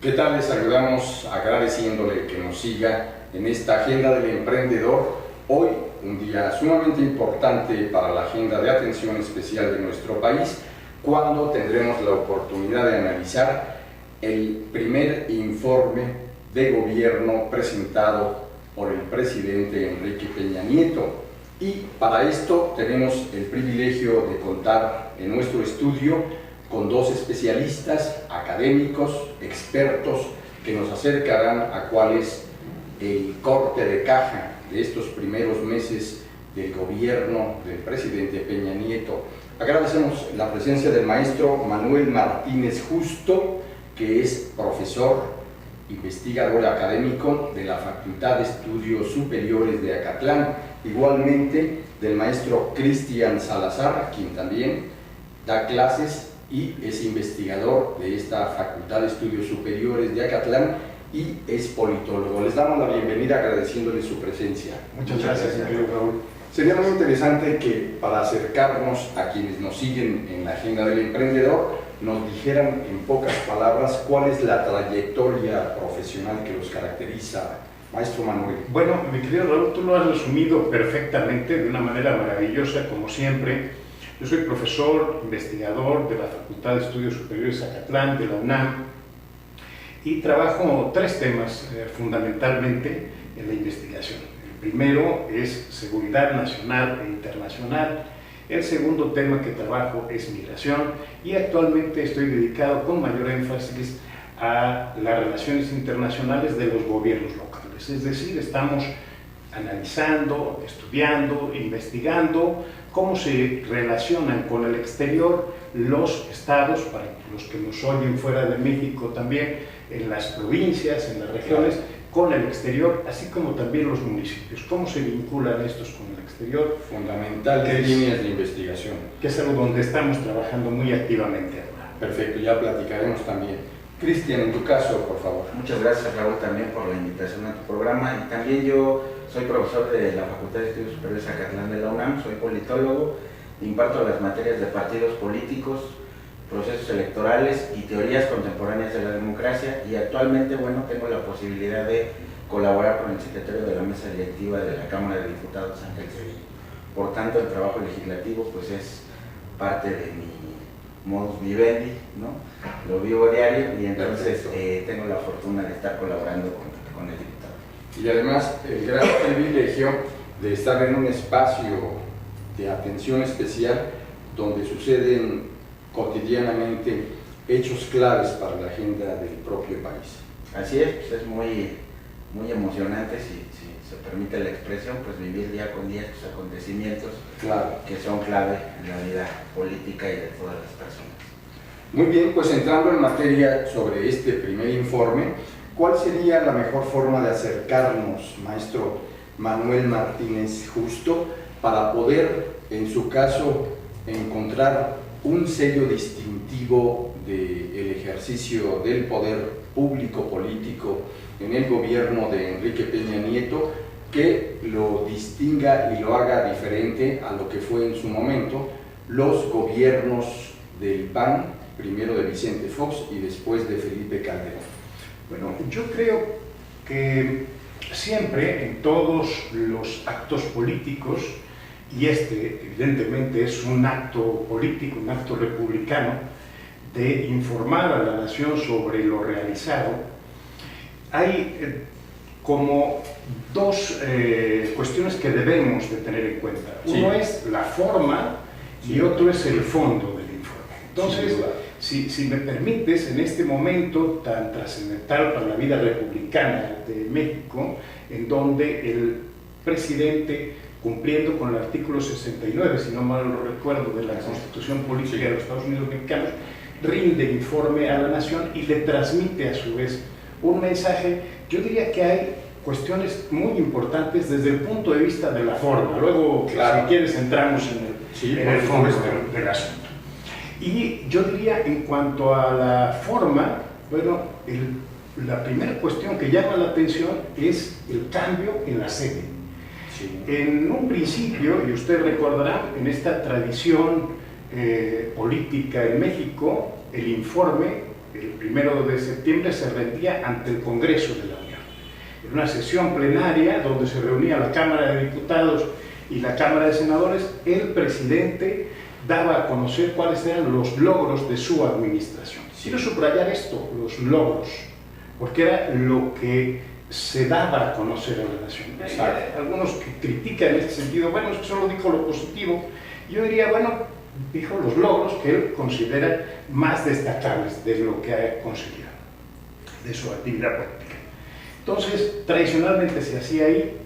¿Qué tal? Les saludamos agradeciéndole que nos siga en esta Agenda del Emprendedor. Hoy, un día sumamente importante para la agenda de atención especial de nuestro país, cuando tendremos la oportunidad de analizar el primer informe de gobierno presentado por el presidente Enrique Peña Nieto. Y para esto tenemos el privilegio de contar en nuestro estudio con dos especialistas, académicos, expertos, que nos acercarán a cuál es el corte de caja de estos primeros meses del gobierno del presidente Peña Nieto. Agradecemos la presencia del maestro Manuel Martínez Justo, que es profesor, investigador académico de la Facultad de Estudios Superiores de Acatlán, igualmente del maestro Cristian Salazar, quien también da clases y es investigador de esta Facultad de Estudios Superiores de Acatlán y es politólogo. Les damos la bienvenida agradeciéndoles su presencia. Muchas gracias, querido Raúl. Sería muy interesante que, para acercarnos a quienes nos siguen en la Agenda del Emprendedor, nos dijeran en pocas palabras cuál es la trayectoria profesional que los caracteriza. Maestro Manuel. Bueno, mi querido Raúl, tú lo has resumido perfectamente, de una manera maravillosa, como siempre. Yo soy profesor, investigador de la Facultad de Estudios Superiores de Acatlán, de la UNAM, y trabajo tres temas fundamentalmente en la investigación. El primero es seguridad nacional e internacional. El segundo tema que trabajo es migración, y actualmente estoy dedicado con mayor énfasis a las relaciones internacionales de los gobiernos locales. Es decir, estamos analizando, estudiando, investigando cómo se relacionan con el exterior los estados, para los que nos oyen fuera de México también, en las provincias, en las regiones, con el exterior, así como también los municipios. ¿Cómo se vinculan estos con el exterior? Fundamental, ¿qué líneas de investigación? Que es algo donde estamos trabajando muy activamente ahora. Perfecto, ya platicaremos también. Cristian, en tu caso, por favor. Muchas gracias, Raúl, también por la invitación a tu programa. Y también yo soy profesor de la Facultad de Estudios Superiores de Acatlán de la UNAM, soy politólogo, imparto las materias de partidos políticos, procesos electorales y teorías contemporáneas de la democracia, y actualmente, bueno, tengo la posibilidad de colaborar con el secretario de la mesa directiva de la Cámara de Diputados, Ángel Cedillo. Por tanto, el trabajo legislativo pues es parte de mi modus vivendi, ¿no? Lo vivo diario, y entonces tengo la fortuna de estar colaborando con el diputado. Y además el gran privilegio de estar en un espacio de atención especial donde suceden cotidianamente hechos claves para la agenda del propio país. Así es, pues es muy emocionante, si se permite la expresión, pues vivir día con día estos acontecimientos, claro, que son clave en la vida política y de todas las personas. Muy bien, pues entrando en materia sobre este primer informe, ¿cuál sería la mejor forma de acercarnos, maestro Manuel Martínez Justo, para poder, en su caso, encontrar un sello distintivo del ejercicio del poder público político en el gobierno de Enrique Peña Nieto, que lo distinga y lo haga diferente a lo que fue en su momento los gobiernos del PAN, primero de Vicente Fox y después de Felipe Calderón? Bueno, yo creo que siempre en todos los actos políticos, y este evidentemente es un acto político, un acto republicano, de informar a la nación sobre lo realizado, hay como dos cuestiones que debemos de tener en cuenta. Uno es la forma y otro es el fondo del informe. Entonces, si me permites, en este momento tan trascendental para la vida republicana de México, en donde el presidente, cumpliendo con el artículo 69, si no mal lo recuerdo, de la Constitución Política de los Estados Unidos Mexicanos, rinde informe a la nación y le transmite a su vez un mensaje. Yo diría que hay cuestiones muy importantes desde el punto de vista de la forma. Luego, claro, si quieres, entramos en el fondo del asunto. Y yo diría, en cuanto a la forma, bueno, la primera cuestión que llama la atención es el cambio en la sede. Sí. En un principio, y usted recordará, en esta tradición política en México, el informe el 1 de septiembre se rendía ante el Congreso de la Unión. En una sesión plenaria donde se reunía la Cámara de Diputados y la Cámara de Senadores, el presidente daba a conocer cuáles eran los logros de su administración. Quiero subrayar esto, los logros, porque era lo que se daba a conocer a la nación. Hay algunos que critican en este sentido, bueno, es que solo dijo lo positivo. Yo diría, bueno, dijo los logros que él considera más destacables de lo que ha conseguido, de su actividad política. Entonces, tradicionalmente se hacía ahí.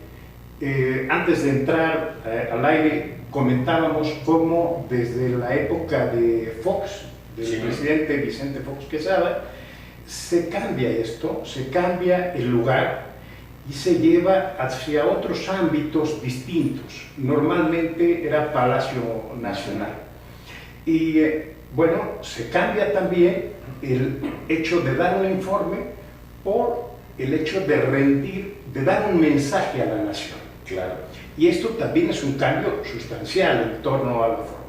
Antes de entrar al aire, comentábamos cómo desde la época de Fox, del presidente Vicente Fox Quesada, se cambia esto, se cambia el lugar y se lleva hacia otros ámbitos distintos. Normalmente era Palacio Nacional. Y bueno, se cambia también el hecho de dar un informe por el hecho de rendir, de dar un mensaje a la nación. Claro. Y esto también es un cambio sustancial en torno a la forma.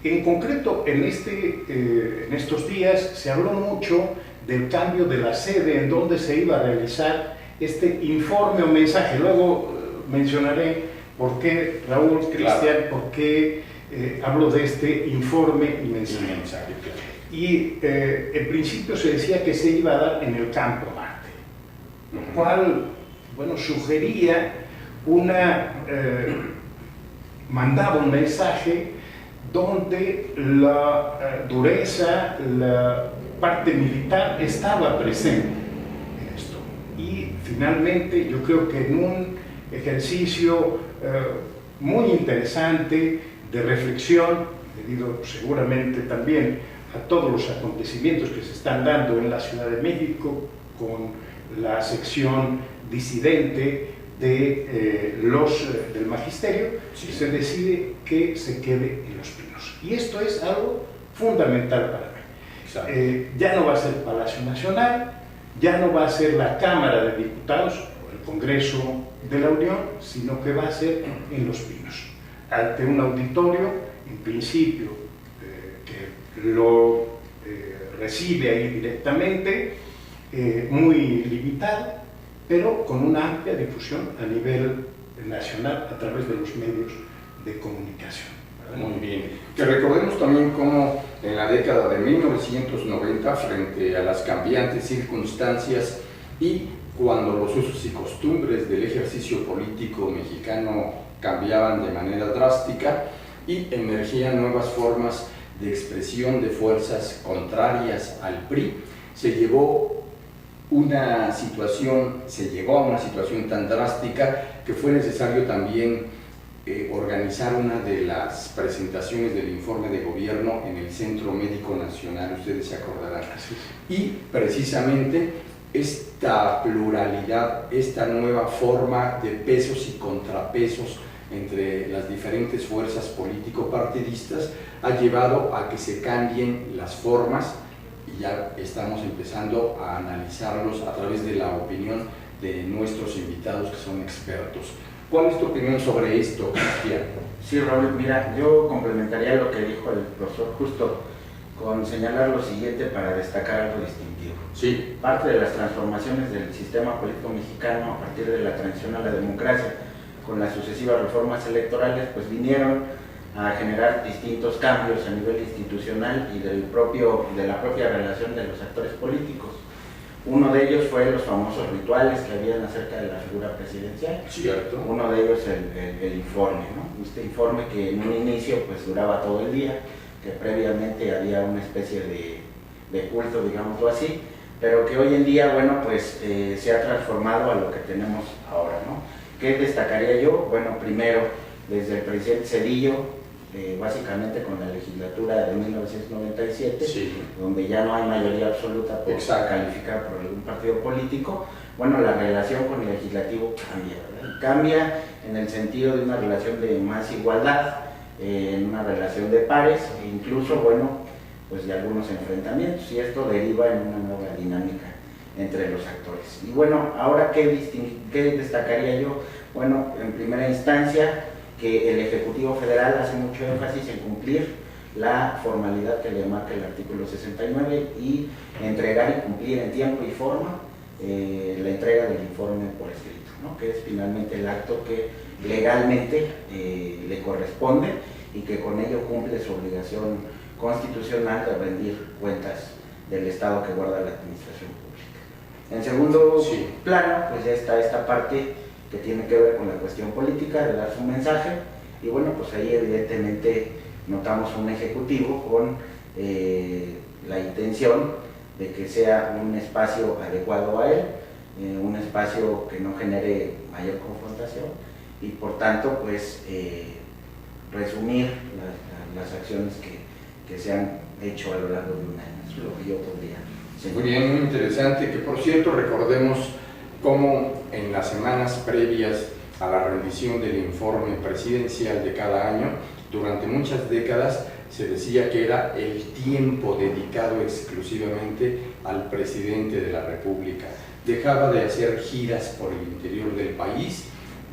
En concreto, en estos días se habló mucho del cambio de la sede en donde se iba a realizar este informe o mensaje. Luego mencionaré por qué, Raúl, Cristian, por qué hablo de este informe y mensaje. Claro. Y en principio se decía que se iba a dar en el Campo Marte, lo cual, bueno, sugería mandaba un mensaje donde la dureza, la parte militar estaba presente en esto. Y finalmente yo creo que en un ejercicio muy interesante de reflexión, debido seguramente también a todos los acontecimientos que se están dando en la Ciudad de México con la sección disidente del magisterio, se decide que se quede en Los Pinos. Y esto es algo fundamental para mí. Ya no va a ser Palacio Nacional, ya no va a ser la Cámara de Diputados o el Congreso de la Unión, sino que va a ser en Los Pinos, ante un auditorio, en principio, que lo recibe ahí directamente, muy limitado, pero con una amplia difusión a nivel nacional a través de los medios de comunicación. Muy bien. Que recordemos también cómo en la década de 1990, frente a las cambiantes circunstancias y cuando los usos y costumbres del ejercicio político mexicano cambiaban de manera drástica y emergían nuevas formas de expresión de fuerzas contrarias al PRI, se llegó a una situación tan drástica que fue necesario también organizar una de las presentaciones del informe de gobierno en el Centro Médico Nacional, ustedes se acordarán. Y precisamente esta pluralidad, esta nueva forma de pesos y contrapesos entre las diferentes fuerzas político-partidistas ha llevado a que se cambien las formas y ya estamos empezando a analizarlos a través de la opinión de nuestros invitados que son expertos. ¿Cuál es tu opinión sobre esto, Cristian? Sí, Raúl, mira, yo complementaría lo que dijo el profesor justo con señalar lo siguiente para destacar algo distintivo. Sí. Parte de las transformaciones del sistema político mexicano a partir de la transición a la democracia con las sucesivas reformas electorales, pues vinieron a generar distintos cambios a nivel institucional y de la propia relación de los actores políticos. Uno de ellos fue los famosos rituales que habían acerca de la figura presidencial. Cierto. Uno de ellos el informe, ¿no? Este informe que en un inicio pues duraba todo el día, que previamente había una especie de culto, digámoslo así, pero que hoy en día, bueno, pues se ha transformado a lo que tenemos ahora, ¿no? ¿Qué destacaría yo? Bueno, primero, desde el presidente Zedillo, básicamente con la legislatura de 1997, sí, donde ya no hay mayoría absoluta por calificar por algún partido político, bueno, la relación con el legislativo cambia, ¿verdad? Cambia en el sentido de una relación de más igualdad, en una relación de pares, e incluso, bueno, pues de algunos enfrentamientos, y esto deriva en una nueva dinámica entre los actores. Y bueno, ahora, ¿qué destacaría yo? Bueno, en primera instancia, que el Ejecutivo Federal hace mucho énfasis en cumplir la formalidad que le marca el artículo 69 y entregar y cumplir en tiempo y forma la entrega del informe por escrito, ¿no? Que es finalmente el acto que legalmente le corresponde y que con ello cumple su obligación constitucional de rendir cuentas del Estado que guarda la administración pública. En segundo plano, pues ya está esta parte que tiene que ver con la cuestión política, de dar su mensaje, y bueno, pues ahí evidentemente notamos un ejecutivo con la intención de que sea un espacio adecuado a él, un espacio que no genere mayor confrontación y por tanto pues resumir las acciones que se han hecho a lo largo de un año. Eso es lo que yo podría decir. Muy bien, muy interesante, que por cierto recordemos cómo en las semanas previas a la rendición del informe presidencial de cada año, durante muchas décadas se decía que era el tiempo dedicado exclusivamente al presidente de la República. Dejaba de hacer giras por el interior del país,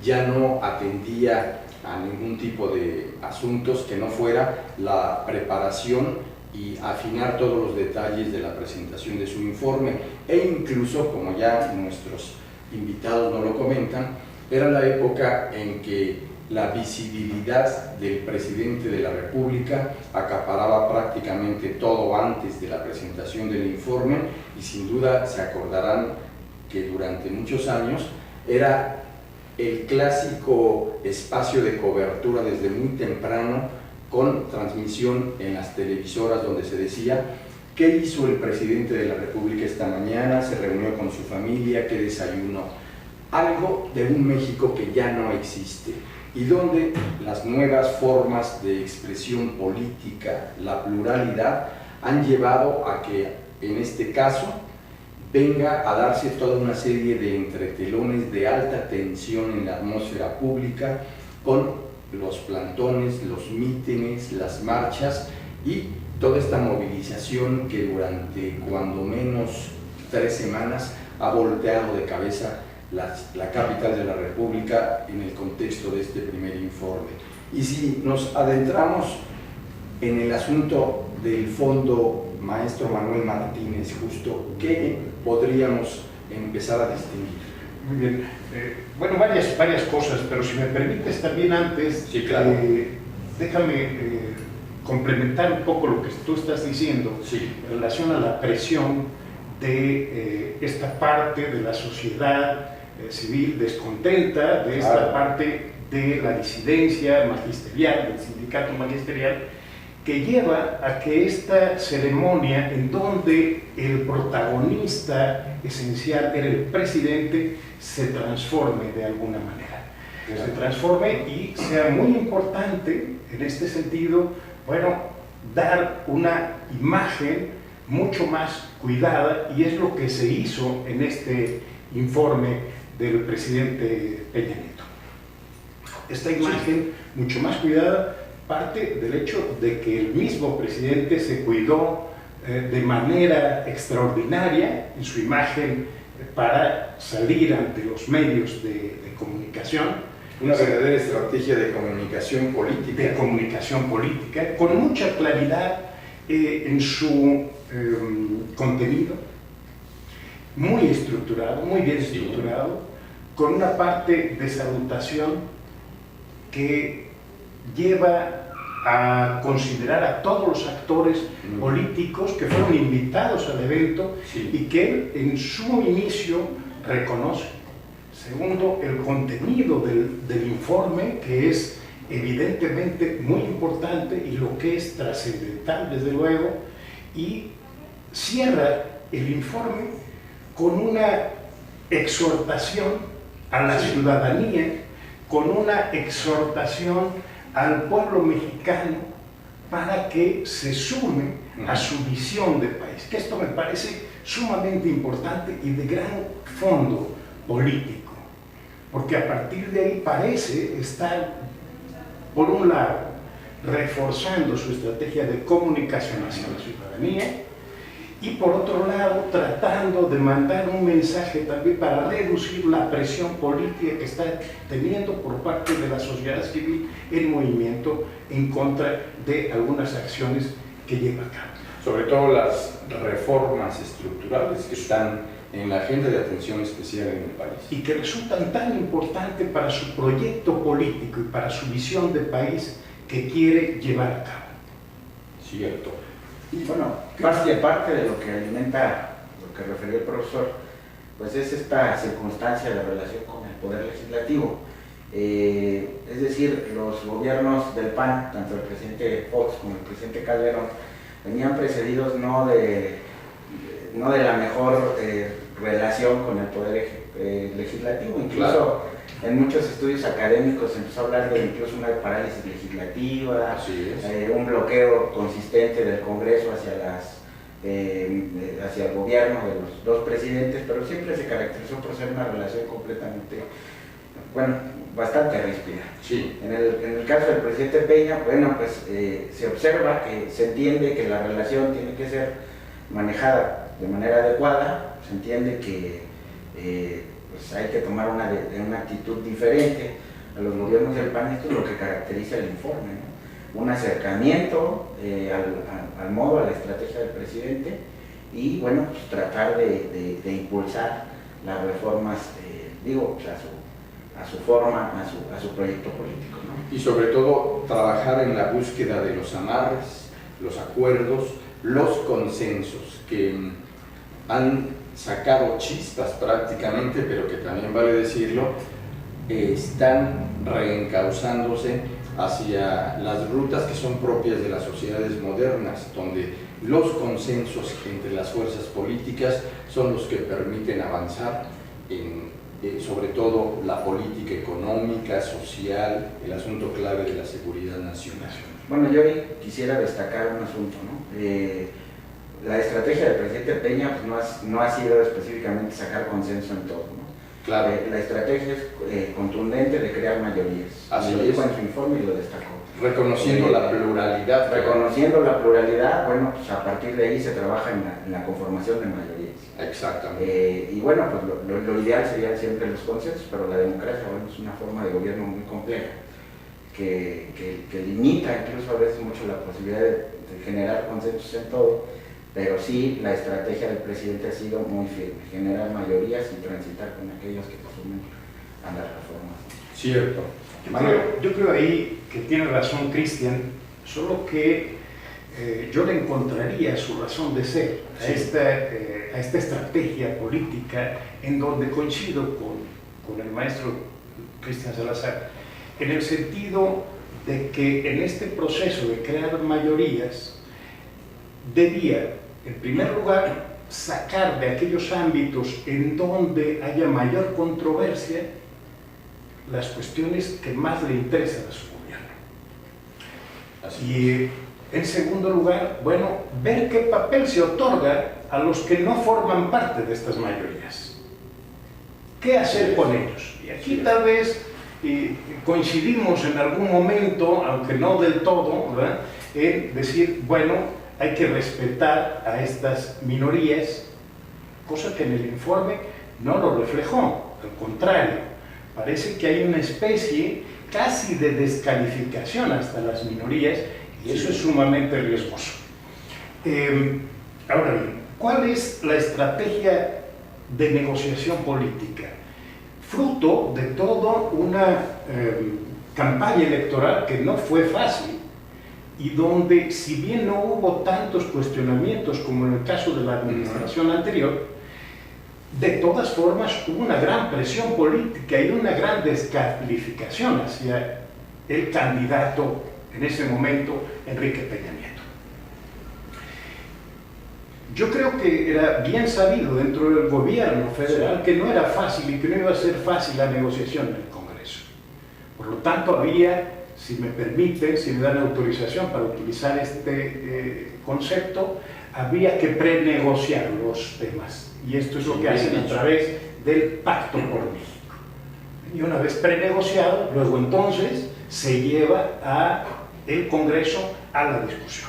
ya no atendía a ningún tipo de asuntos que no fuera la preparación y afinar todos los detalles de la presentación de su informe, e incluso, como ya nuestros invitados nos lo comentan, era la época en que la visibilidad del presidente de la República acaparaba prácticamente todo antes de la presentación del informe, y sin duda se acordarán que durante muchos años era el clásico espacio de cobertura desde muy temprano, con transmisión en las televisoras, donde se decía qué hizo el presidente de la República esta mañana, se reunió con su familia, qué desayunó. Algo de un México que ya no existe, y donde las nuevas formas de expresión política, la pluralidad, han llevado a que en este caso venga a darse toda una serie de entretelones de alta tensión en la atmósfera pública, con los plantones, los mítines, las marchas y toda esta movilización que durante cuando menos 3 semanas ha volteado de cabeza la capital de la República en el contexto de este primer informe. Y si nos adentramos en el asunto del fondo, maestro Manuel Martínez, justo, ¿qué podríamos empezar a distinguir? Muy bien. Bueno, varias cosas, pero si me permites también antes, sí, claro. Déjame complementar un poco lo que tú estás diciendo en relación a la presión de esta parte de la sociedad civil descontenta, de esta parte de la disidencia magisterial, del sindicato magisterial, que lleva a que esta ceremonia, en donde el protagonista esencial era el presidente, se transforme de alguna manera. Se transforme y sea muy importante en este sentido, bueno, dar una imagen mucho más cuidada, y es lo que se hizo en este informe del presidente Peña Nieto. Esta imagen mucho más cuidada parte del hecho de que el mismo presidente se cuidó de manera extraordinaria en su imagen para salir ante los medios de comunicación. Una verdadera estrategia de comunicación política. De comunicación política, con mucha claridad en su contenido, muy estructurado, muy bien estructurado, con una parte de salutación que lleva a considerar a todos los actores políticos que fueron invitados al evento y que él en su inicio reconoce. Segundo, el contenido del informe, que es evidentemente muy importante y lo que es trascendental desde luego, y cierra el informe con una exhortación a la ciudadanía, con una exhortación al pueblo mexicano para que se sume a su visión de país, que esto me parece sumamente importante y de gran fondo político, porque a partir de ahí parece estar, por un lado, reforzando su estrategia de comunicación hacia la ciudadanía, y por otro lado tratando de mandar un mensaje también para reducir la presión política que está teniendo por parte de la sociedad civil el movimiento en contra de algunas acciones que lleva a cabo. Sobre todo las reformas estructurales que están en la agenda de atención especial en el país. Y que resultan tan importantes para su proyecto político y para su visión de país que quiere llevar a cabo. Cierto. Y bueno, parte de lo que alimenta lo que refirió el profesor, pues es esta circunstancia de la relación con el Poder Legislativo. Es decir, los gobiernos del PAN, tanto el presidente Fox como el presidente Calderón, venían precedidos no de la mejor relación con el Poder Legislativo. Incluso claro, en muchos estudios académicos se empezó a hablar de incluso una parálisis legislativa, un bloqueo consistente del Congreso hacia el gobierno de los dos presidentes, pero siempre se caracterizó por ser una relación completamente, bastante ríspida. Sí. En el caso del presidente Peña, se observa que se entiende que la relación tiene que ser manejada de manera adecuada, se entiende que hay que tomar una actitud diferente a los gobiernos del PAN. Esto es lo que caracteriza el informe, ¿no? Un acercamiento al modo, a la estrategia del presidente y tratar de impulsar las reformas, a su forma, a su proyecto político, ¿no? Y sobre todo trabajar en la búsqueda de los amarres, los acuerdos, los consensos que han sacado chispas prácticamente, pero que también vale decirlo, están reencauzándose hacia las rutas que son propias de las sociedades modernas, donde los consensos entre las fuerzas políticas son los que permiten avanzar en sobre todo la política económica, social, el asunto clave de la seguridad nacional. Bueno, yo quisiera destacar un asunto, ¿no? La estrategia del presidente Peña no ha sido específicamente sacar consenso en todo, ¿no? Claro. La estrategia es contundente de crear mayorías. Así lo es. dijo en su informe y lo destacó. Reconociendo la pluralidad. Reconociendo la pluralidad, a partir de ahí se trabaja en la conformación de mayorías. Exactamente. Lo ideal serían siempre los consensos, pero la democracia es una forma de gobierno muy compleja que limita incluso a veces mucho la posibilidad de generar consensos en todo, pero sí la estrategia del presidente ha sido muy firme, generar mayorías y transitar con aquellos que presumen a las reformas. Cierto. Yo creo ahí que tiene razón Cristian, solo que yo le encontraría su razón de ser a esta estrategia política, en donde coincido con el maestro Cristian Salazar, en el sentido de que en este proceso de crear mayorías debía, en primer lugar, sacar de aquellos ámbitos en donde haya mayor controversia las cuestiones que más le interesan a su gobierno. Y en segundo lugar, ver qué papel se otorga a los que no forman parte de estas mayorías. ¿Qué hacer con ellos? Y aquí tal vez coincidimos en algún momento, aunque no del todo, ¿verdad?, en decir, hay que respetar a estas minorías, cosa que en el informe no lo reflejó, al contrario. Parece que hay una especie casi de descalificación hasta las minorías, y eso es sumamente riesgoso. Ahora bien, ¿cuál es la estrategia de negociación política? Fruto de toda una campaña electoral que no fue fácil, y donde, si bien no hubo tantos cuestionamientos como en el caso de la administración anterior, de todas formas hubo una gran presión política y una gran descalificación hacia el candidato en ese momento, Enrique Peña Nieto. Yo creo que era bien sabido dentro del gobierno federal que no era fácil y que no iba a ser fácil la negociación en el Congreso. Por lo tanto, había, si me permiten, si me dan autorización para utilizar este concepto, había que prenegociar los temas. Y esto es lo que hacen a través del Pacto por México. Y una vez prenegociado, luego entonces se lleva a el Congreso a la discusión.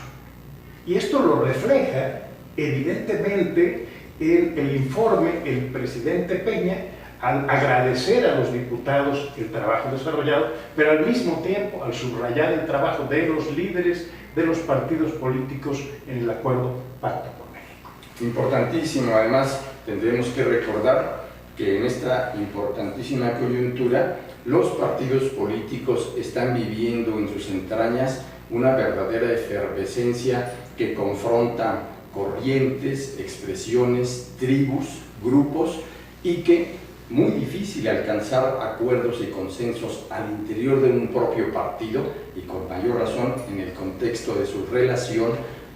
Y esto lo refleja Evidentemente, en el informe, el presidente Peña, al agradecer a los diputados el trabajo desarrollado, pero al mismo tiempo al subrayar el trabajo de los líderes de los partidos políticos en el acuerdo Pacto por México. Importantísimo, además tendremos que recordar que en esta importantísima coyuntura los partidos políticos están viviendo en sus entrañas una verdadera efervescencia que confronta corrientes, expresiones, tribus, grupos, y que muy difícil alcanzar acuerdos y consensos al interior de un propio partido, y con mayor razón en el contexto de su relación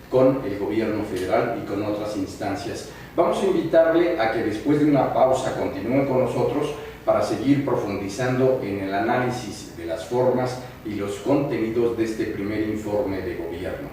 con el gobierno federal y con otras instancias. Vamos a invitarle a que después de una pausa continúe con nosotros para seguir profundizando en el análisis de las formas y los contenidos de este primer informe de gobierno.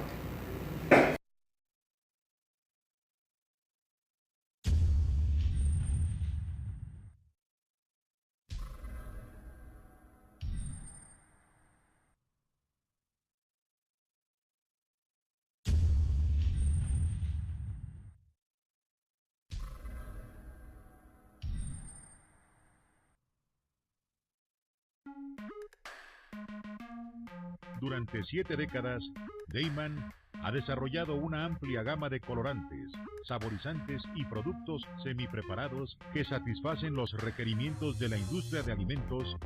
Durante 7 décadas, Deiman ha desarrollado una amplia gama de colorantes, saborizantes y productos semipreparados que satisfacen los requerimientos de la industria de alimentos,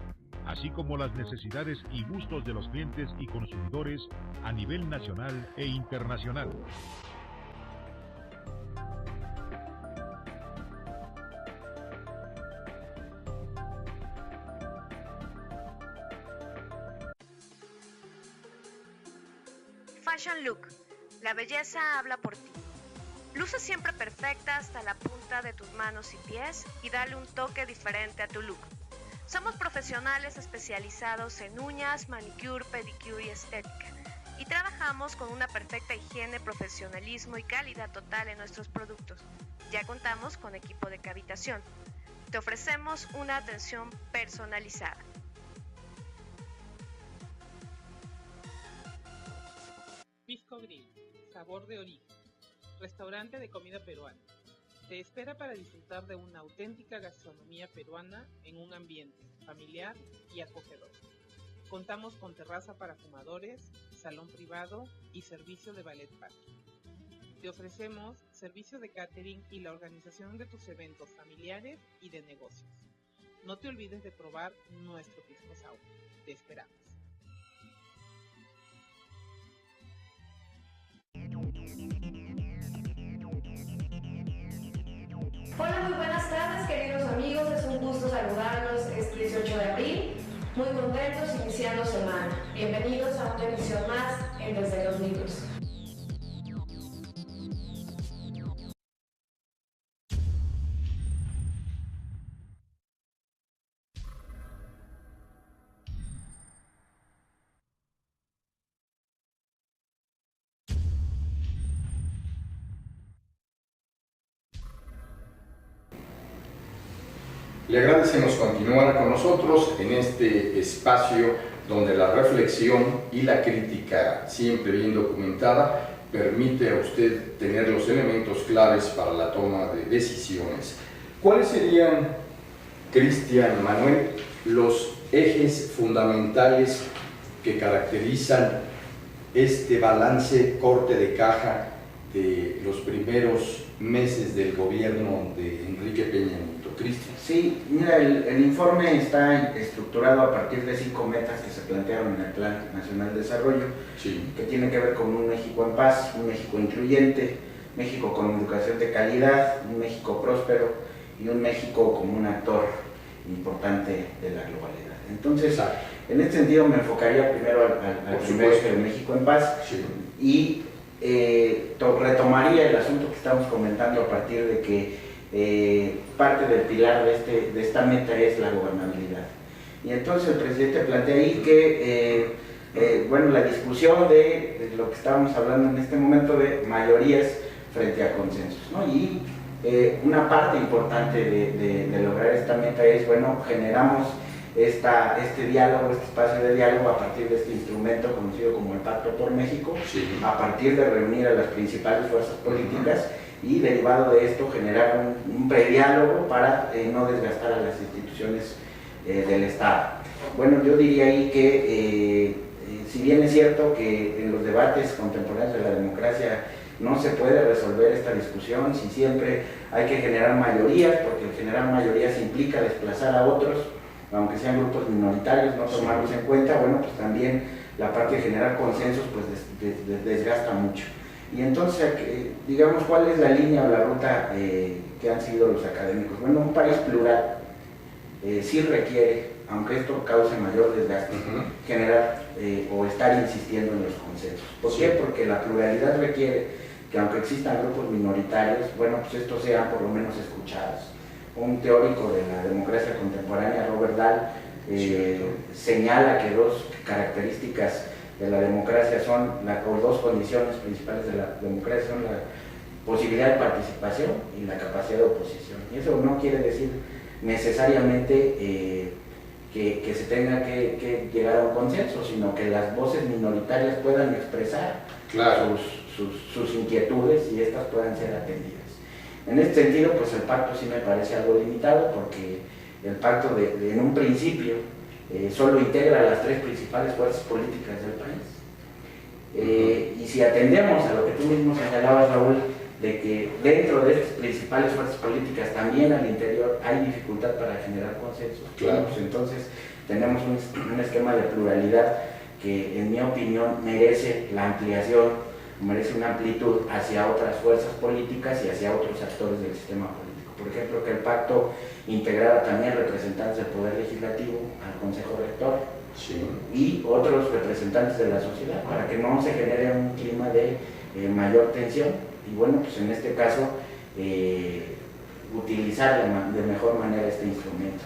así como las necesidades y gustos de los clientes y consumidores a nivel nacional e internacional. Fashion Look. La belleza habla por ti. Luce siempre perfecta hasta la punta de tus manos y pies y dale un toque diferente a tu look. Somos profesionales especializados en uñas, manicure, pedicure y estética. Y trabajamos con una perfecta higiene, profesionalismo y calidad total en nuestros productos. Ya contamos con equipo de cavitación. Te ofrecemos una atención personalizada. Pisco Grill, sabor de origen, restaurante de comida peruana. Te espera para disfrutar de una auténtica gastronomía peruana en un ambiente familiar y acogedor. Contamos con terraza para fumadores, salón privado y servicio de ballet parking. Te ofrecemos servicio de catering y la organización de tus eventos familiares y de negocios. No te olvides de probar nuestro pisco sour. Te esperamos. Hola, muy buenas tardes, queridos amigos. Es un gusto saludarlos este 18 de abril. Muy contentos iniciando semana. Bienvenidos a una emisión más en Desde los Libros. Le agradecemos continuar con nosotros en este espacio donde la reflexión y la crítica, siempre bien documentada, permite a usted tener los elementos claves para la toma de decisiones. ¿Cuáles serían, Cristian Manuel, los ejes fundamentales que caracterizan este balance corte de caja de los primeros meses del gobierno de Enrique Peña Nieto? Cristian. Sí, mira, el informe está estructurado a partir de 5 metas que se plantearon en el Plan Nacional de Desarrollo, Sí. que tienen que ver con un México en paz, un México incluyente, México con educación de calidad, un México próspero y un México como un actor importante de la globalidad. Entonces, Exacto. en este sentido me enfocaría primero al primer eje de México en paz, Sí. y retomaría el asunto que estamos comentando a partir de que parte del pilar de esta meta es la gobernabilidad. Y entonces el presidente plantea ahí que bueno, la discusión de lo que estábamos hablando en este momento de mayorías frente a consensos, ¿no? Y una parte importante de lograr esta meta es, bueno, generamos este diálogo, este espacio de diálogo a partir de este instrumento conocido como el Pacto por México, Sí. a partir de reunir a las principales fuerzas políticas y derivado de esto generar un prediálogo para no desgastar a las instituciones del Estado. Bueno, yo diría ahí que si bien es cierto que en los debates contemporáneos de la democracia no se puede resolver esta discusión, si siempre hay que generar mayorías, porque el generar mayorías implica desplazar a otros, aunque sean grupos minoritarios, no tomarlos en cuenta, bueno, pues también la parte de generar consensos pues desgasta mucho. Y entonces, digamos, ¿cuál es la línea o la ruta que han seguido los académicos? Bueno, un país plural sí requiere, aunque esto cause mayor desgaste, generar o estar insistiendo en los consensos. ¿Por qué? Porque la pluralidad requiere que aunque existan grupos minoritarios, bueno, pues estos sean por lo menos escuchados. Un teórico de la democracia contemporánea, Robert Dahl, señala que dos características de la democracia son, o dos condiciones principales de la democracia son la posibilidad de participación y la capacidad de oposición. Y eso no quiere decir necesariamente que se tenga que llegar a un consenso, sino que las voces minoritarias puedan expresar sus inquietudes y estas puedan ser atendidas. En este sentido, pues el pacto sí me parece algo limitado, porque el pacto en un principio solo integra a las tres principales fuerzas políticas del país. Y si atendemos a lo que tú mismo señalabas, Raúl, de que dentro de estas principales fuerzas políticas también al interior hay dificultad para generar consensos, pues entonces tenemos un esquema de pluralidad que en mi opinión merece la ampliación, merece una amplitud hacia otras fuerzas políticas y hacia otros actores del sistema político. Por ejemplo, que el pacto integrara también representantes del Poder Legislativo al Consejo Rector y otros representantes de la sociedad, para que no se genere un clima de mayor tensión. Y bueno, pues en este caso, utilizar de mejor manera este instrumento.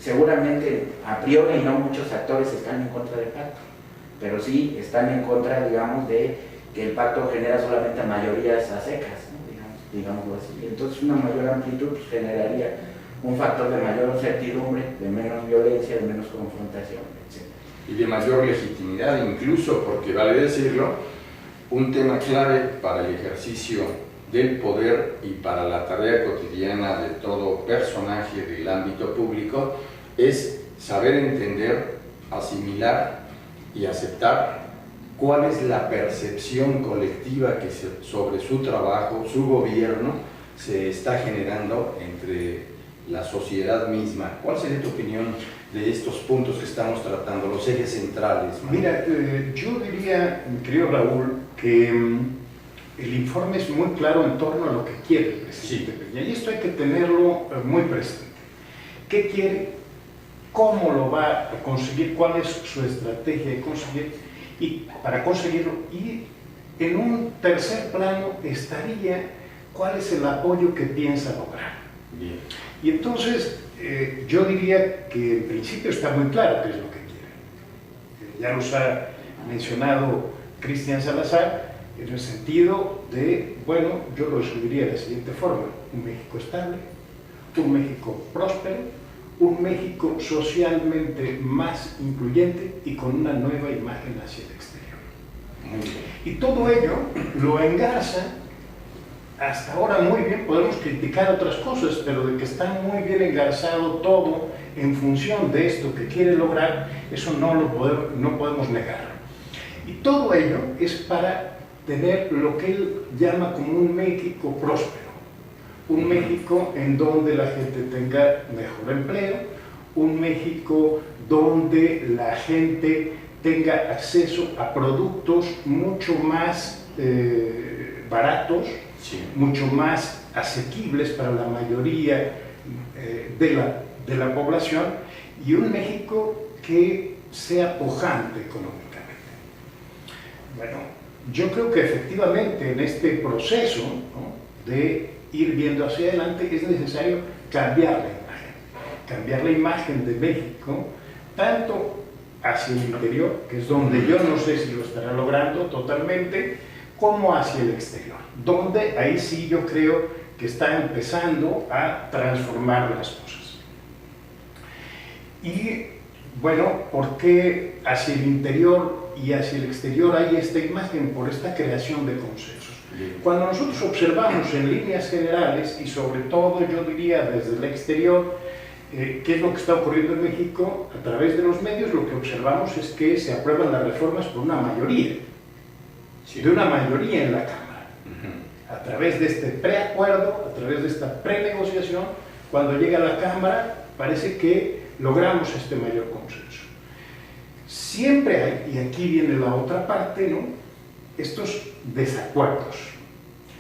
Seguramente, a priori, no muchos actores están en contra del pacto, pero sí están en contra, digamos, de que el pacto genera solamente mayorías a secas, ¿no? digámoslo así. Entonces una mayor amplitud pues, generaría un factor de mayor certidumbre, de menos violencia, de menos confrontación, etc. Y de mayor legitimidad incluso, porque vale decirlo, un tema clave para el ejercicio del poder y para la tarea cotidiana de todo personaje del ámbito público es saber entender, asimilar y aceptar cuál es la percepción colectiva que sobre su trabajo, su gobierno, se está generando entre la sociedad misma. ¿Cuál sería tu opinión de estos puntos que estamos tratando, los ejes centrales? Mira, yo diría, mi querido Raúl, que el informe es muy claro en torno a lo que quiere el presidente Peña, y esto hay que tenerlo muy presente. ¿Qué quiere? ¿Cómo lo va a conseguir? ¿Cuál es su estrategia de conseguir? Y para conseguirlo, y en un tercer plano estaría cuál es el apoyo que piensa lograr. Bien. Y entonces yo diría que en principio está muy claro qué es lo que quiere. Ya los ha mencionado Cristian Salazar, en el sentido de, bueno, yo lo resumiría de la siguiente forma: un México estable, un México próspero, un México socialmente más incluyente y con una nueva imagen hacia el exterior. Y todo ello lo engarza hasta ahora muy bien. Podemos criticar otras cosas, pero de que está muy bien engarzado todo en función de esto que quiere lograr, eso no podemos negar. Y todo ello es para tener lo que él llama como un México próspero. Un México en donde la gente tenga mejor empleo, un México donde la gente tenga acceso a productos mucho más baratos, mucho más asequibles para la mayoría de la población, y un México que sea pujante económicamente. Bueno, yo creo que efectivamente en este proceso, ¿no?, de ir viendo hacia adelante es necesario cambiar la imagen de México, tanto hacia el interior, que es donde yo no sé si lo estará logrando totalmente, como hacia el exterior, donde ahí sí yo creo que está empezando a transformar las cosas. Y bueno, ¿por qué hacia el interior y hacia el exterior hay esta imagen por esta creación de consensos. Cuando nosotros observamos en líneas generales, y sobre todo yo diría desde el exterior, qué es lo que está ocurriendo en México, a través de los medios lo que observamos es que se aprueban las reformas por una mayoría, de una mayoría en la Cámara. A través de este preacuerdo, a través de esta prenegociación, cuando llega a la Cámara, parece que logramos este mayor consenso. Siempre hay, y aquí viene la otra parte, ¿no?, estos desacuerdos.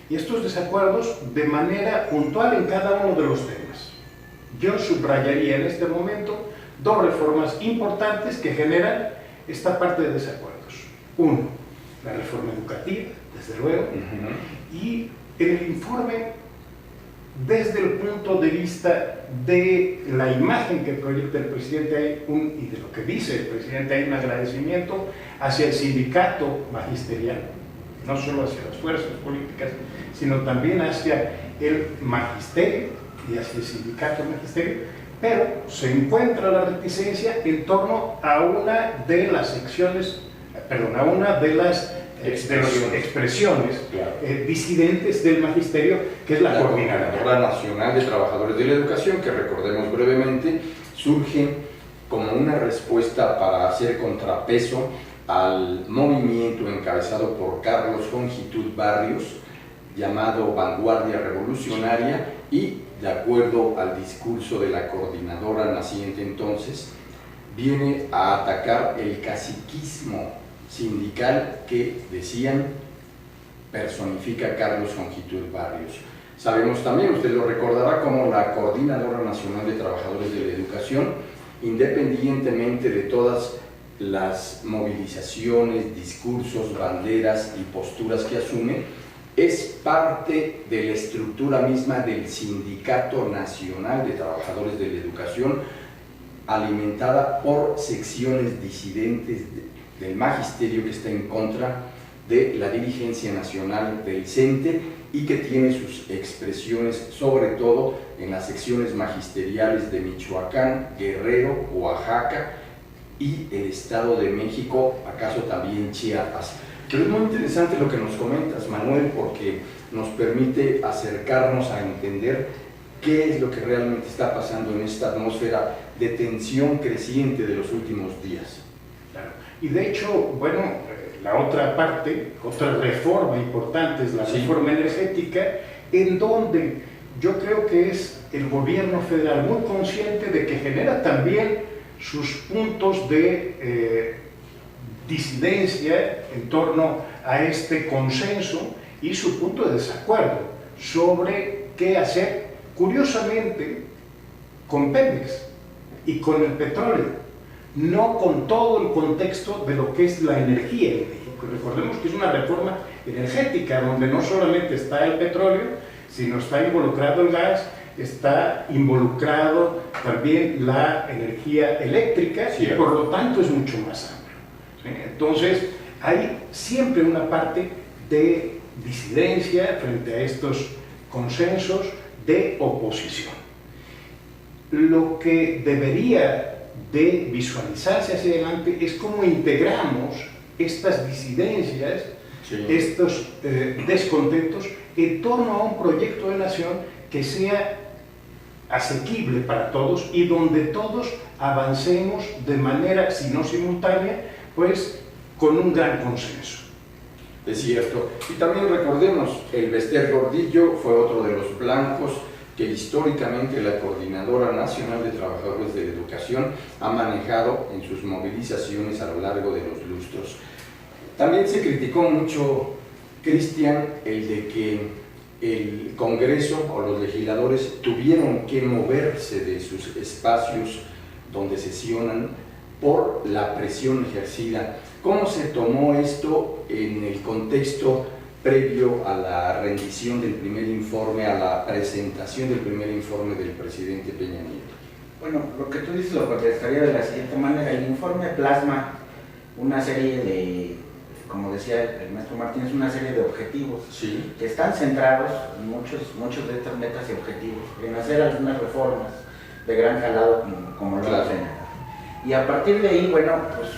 Y estos desacuerdos de manera puntual en cada uno de los temas. Yo subrayaría en este momento dos reformas importantes que generan esta parte de desacuerdos. Uno, la reforma educativa, desde luego, y en el informe, desde el punto de vista de la imagen que proyecta el presidente y de lo que dice el presidente, hay un agradecimiento hacia el sindicato magisterial, no solo hacia las fuerzas políticas, sino también hacia el magisterio y hacia el sindicato magisterio, pero se encuentra la reticencia en torno a una de las secciones, a una de las expresiones claro, disidentes del magisterio, que es la Coordinadora Nacional de Trabajadores de la Educación, que recordemos brevemente, surge como una respuesta para hacer contrapeso al movimiento encabezado por Carlos Jongitud Barrios, llamado Vanguardia Revolucionaria, y de acuerdo al discurso de la coordinadora naciente entonces, viene a atacar el caciquismo sindical que, decían, personifica Carlos Jongitud Barrios. Sabemos también, usted lo recordará, como la Coordinadora Nacional de Trabajadores de la Educación, independientemente de todas las movilizaciones, discursos, banderas y posturas que asume, es parte de la estructura misma del Sindicato Nacional de Trabajadores de la Educación, alimentada por secciones disidentes del magisterio que está en contra de la dirigencia nacional del CENTE y que tiene sus expresiones sobre todo en las secciones magisteriales de Michoacán, Guerrero, Oaxaca y el Estado de México, acaso también Chiapas. Pero es muy interesante lo que nos comentas, Manuel, porque nos permite acercarnos a entender qué es lo que realmente está pasando en esta atmósfera de tensión creciente de los últimos días. Claro. Y de hecho, bueno, la otra parte, otra reforma importante es la reforma energética, en donde yo creo que es el gobierno federal muy consciente de que genera también sus puntos de disidencia en torno a este consenso y su punto de desacuerdo sobre qué hacer, curiosamente, con Pemex y con el petróleo, no con todo el contexto de lo que es la energía en México. Recordemos que es una reforma energética donde no solamente está el petróleo, sino está involucrado el gas, está involucrado también la energía eléctrica, y por lo tanto es mucho más amplio. ¿Sí? Entonces hay siempre una parte de disidencia frente a estos consensos, de oposición. Lo que debería de visualizarse hacia adelante es cómo integramos estas disidencias, estos descontentos en torno a un proyecto de nación que sea asequible para todos y donde todos avancemos de manera, si no simultánea, pues con un gran consenso. Es cierto. Y también recordemos, el Bester Gordillo fue otro de los blancos que históricamente la Coordinadora Nacional de Trabajadores de la Educación ha manejado en sus movilizaciones a lo largo de los lustros. También se criticó mucho, Cristian, el de que el Congreso o los legisladores tuvieron que moverse de sus espacios donde sesionan por la presión ejercida. ¿Cómo se tomó esto en el contexto previo a la rendición del primer informe, a la presentación del primer informe del presidente Peña Nieto? Bueno, lo que tú dices lo contestaría de la siguiente manera. El informe plasma una serie de, como decía el maestro Martínez, una serie de objetivos que están centrados en muchos de estas metas y objetivos, en hacer algunas reformas de gran calado como lo hacen. Y a partir de ahí, bueno, pues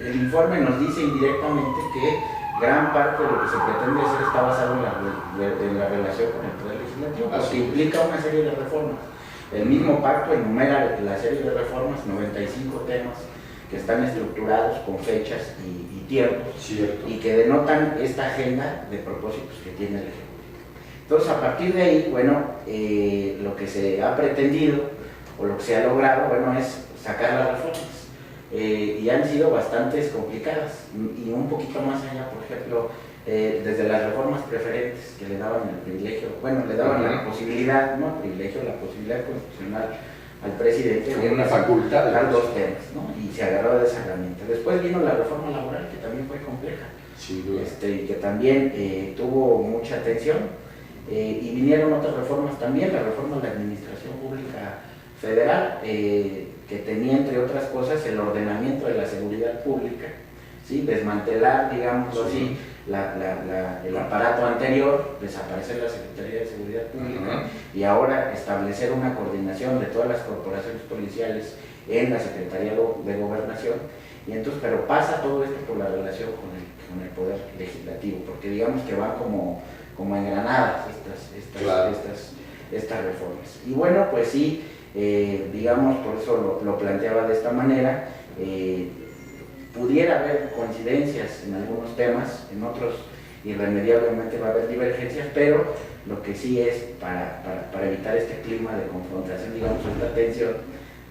el informe nos dice indirectamente que gran parte de lo que se pretende hacer está basado en la relación con el Poder Legislativo, porque implica una serie de reformas. El mismo pacto enumera la serie de reformas, 95 temas que están estructurados con fechas y tiempos, y que denotan esta agenda de propósitos que tiene el Ejecutivo. Entonces, a partir de ahí, bueno, lo que se ha pretendido o lo que se ha logrado, bueno, es sacar las reformas. Y han sido bastante complicadas, y un poquito más allá, por ejemplo, desde las reformas preferentes que le daban el privilegio, bueno, le daban la posibilidad, no el privilegio, la posibilidad constitucional al presidente de una facultad de dar 2 temas, ¿no? Y se agarró de esa herramienta. Después vino la reforma laboral, que también fue compleja, sin duda. Y que también tuvo mucha atención, y vinieron otras reformas también, la reforma de la Administración Pública Federal, que tenía, entre otras cosas, el ordenamiento de la seguridad pública, ¿sí? Desmantelar, digamos así, el aparato anterior, desaparecer la Secretaría de Seguridad Pública, y ahora establecer una coordinación de todas las corporaciones policiales en la Secretaría de Gobernación. Y entonces, pero pasa todo esto por la relación con el Poder Legislativo, porque digamos que van como engranadas estas reformas. Y bueno, pues sí, digamos, por eso lo planteaba de esta manera. Pudiera haber coincidencias en algunos temas, en otros irremediablemente va a haber divergencias, pero lo que sí es, para evitar este clima de confrontación, digamos, esta tensión,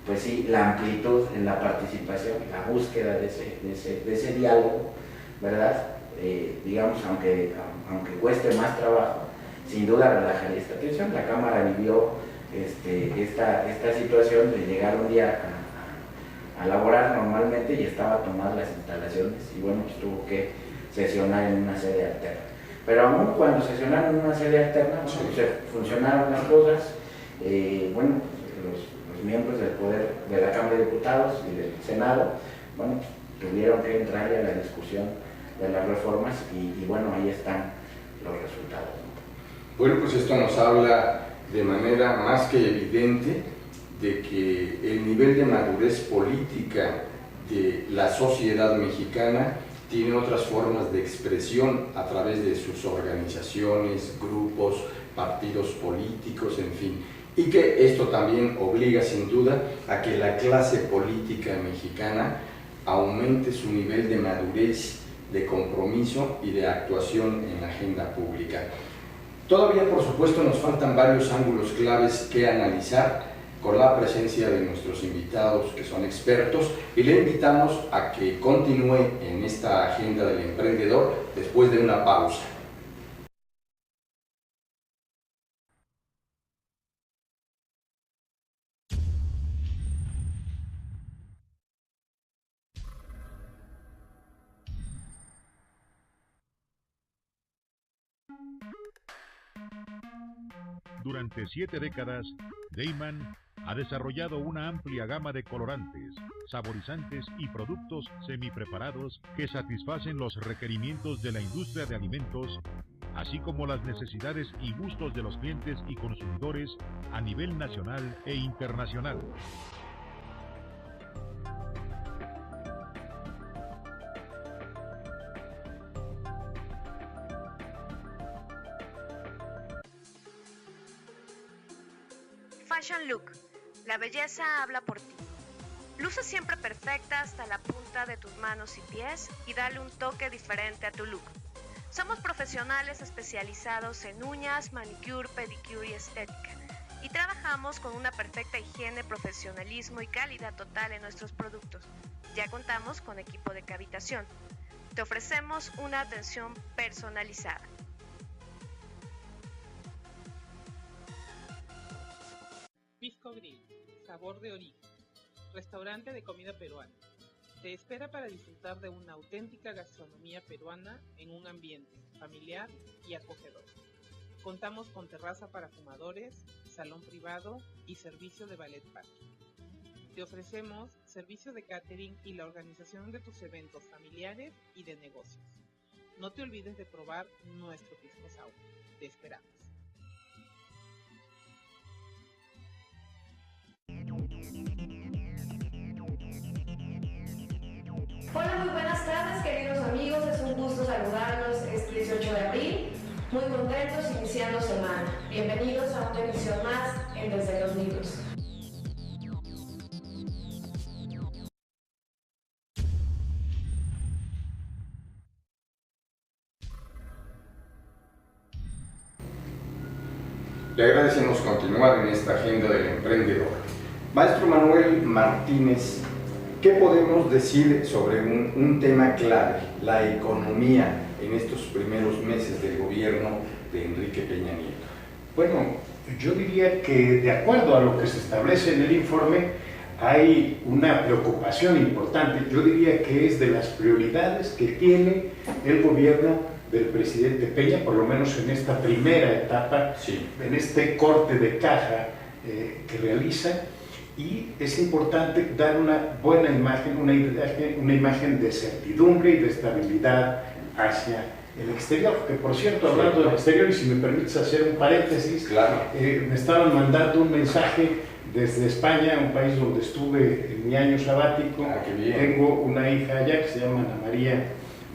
pues sí, la amplitud en la participación, la búsqueda de ese diálogo, ¿verdad? Digamos, aunque cueste más trabajo, sin duda relajaría esta tensión. La Cámara vivió esta situación de llegar un día a laborar normalmente y estaba tomadas las instalaciones, y bueno, pues tuvo que sesionar en una sede alterna. Pero aún cuando sesionaron en una sede alterna, bueno, pues funcionaron las cosas. Bueno, los miembros del Poder de la Cámara de Diputados y del Senado, bueno, pues tuvieron que entrar a la discusión de las reformas, y bueno, ahí están los resultados. Bueno, pues esto nos habla de manera más que evidente de que el nivel de madurez política de la sociedad mexicana tiene otras formas de expresión a través de sus organizaciones, grupos, partidos políticos, en fin, y que esto también obliga sin duda a que la clase política mexicana aumente su nivel de madurez, de compromiso y de actuación en la agenda pública. Todavía, por supuesto, nos faltan varios ángulos claves que analizar con la presencia de nuestros invitados, que son expertos, y le invitamos a que continúe en esta agenda del emprendedor después de una pausa. Durante 7 décadas, Deiman ha desarrollado una amplia gama de colorantes, saborizantes y productos semipreparados que satisfacen los requerimientos de la industria de alimentos, así como las necesidades y gustos de los clientes y consumidores a nivel nacional e internacional. Fashion Look. La belleza habla por ti. Luce siempre perfecta hasta la punta de tus manos y pies y dale un toque diferente a tu look. Somos profesionales especializados en uñas, manicure, pedicure y estética. Y trabajamos con una perfecta higiene, profesionalismo y calidad total en nuestros productos. Ya contamos con equipo de cavitación. Te ofrecemos una atención personalizada. Pisco Grill, sabor de origen. Restaurante de comida peruana. Te espera para disfrutar de una auténtica gastronomía peruana en un ambiente familiar y acogedor. Contamos con terraza para fumadores, salón privado y servicio de ballet parking. Te ofrecemos servicio de catering y la organización de tus eventos familiares y de negocios. No te olvides de probar nuestro pisco sour. Te esperamos. Hola, muy buenas tardes, queridos amigos. Es un gusto saludarlos este 18 de abril. Muy contentos iniciando semana. Bienvenidos a una emisión más en Desde los Libros. Le agradecemos continuar en esta agenda del emprendedor. Maestro Manuel Martínez, ¿qué podemos decir sobre un tema clave, la economía, en estos primeros meses del gobierno de Enrique Peña Nieto? Bueno, yo diría que de acuerdo a lo que se establece en el informe, hay una preocupación importante. Yo diría que es de las prioridades que tiene el gobierno del presidente Peña, por lo menos en esta primera etapa, sí, en este corte de caja que realiza, y es importante dar una buena imagen, una imagen de certidumbre y de estabilidad hacia el exterior. Que por cierto, hablando del exterior, y si me permites hacer un paréntesis, claro, me estaban mandando un mensaje desde España, un país donde estuve en mi año sabático. Qué bien. Tengo una hija allá que se llama Ana María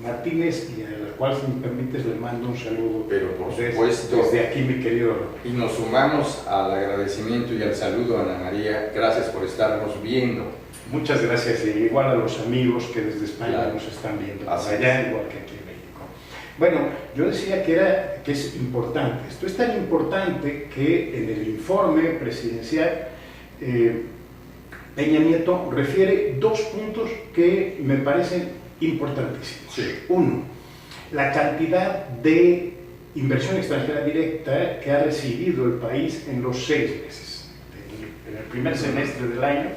Martínez, y a la cual, si me permites, le mando un saludo. Pero por supuesto, desde aquí, mi querido. Y nos sumamos al agradecimiento y al saludo a Ana María. Gracias por estarnos viendo. Muchas gracias, y igual a los amigos que desde España, claro, nos están viendo, allá igual que aquí en México. Bueno, yo decía que es importante. Esto es tan importante que en el informe presidencial Peña Nieto refiere dos puntos que me parecen importantísimos. Sí. Uno, la cantidad de inversión extranjera directa que ha recibido el país en los 6 meses, en el primer semestre del año,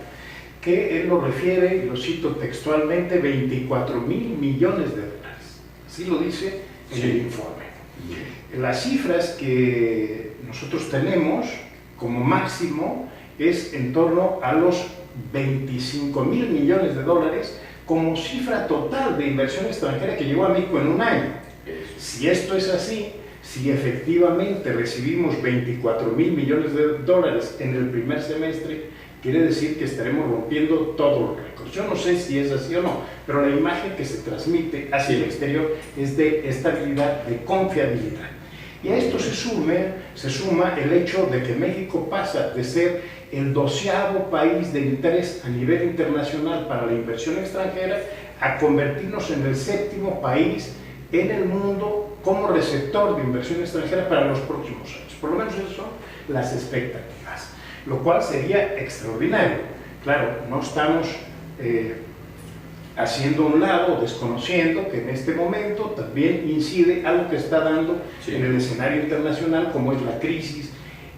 que él lo refiere, lo cito textualmente, 24,000 millones de dólares. Así lo dice en el informe. Las cifras que nosotros tenemos como máximo es en torno a los 25,000 millones de dólares como cifra total de inversión extranjera que llegó a México en un año. Si esto es así, si efectivamente recibimos 24,000 millones de dólares en el primer semestre, quiere decir que estaremos rompiendo todos los récords. Yo no sé si es así o no, pero la imagen que se transmite hacia el exterior es de estabilidad, de confiabilidad. Y a esto se suma el hecho de que México pasa de ser el 12º país de interés a nivel internacional para la inversión extranjera a convertirnos en el 7º país en el mundo como receptor de inversión extranjera para los próximos años. Por lo menos esas son las expectativas, lo cual sería extraordinario. Claro, no estamos haciendo a un lado, desconociendo que en este momento también incide algo que está dando en el escenario internacional, como es la crisis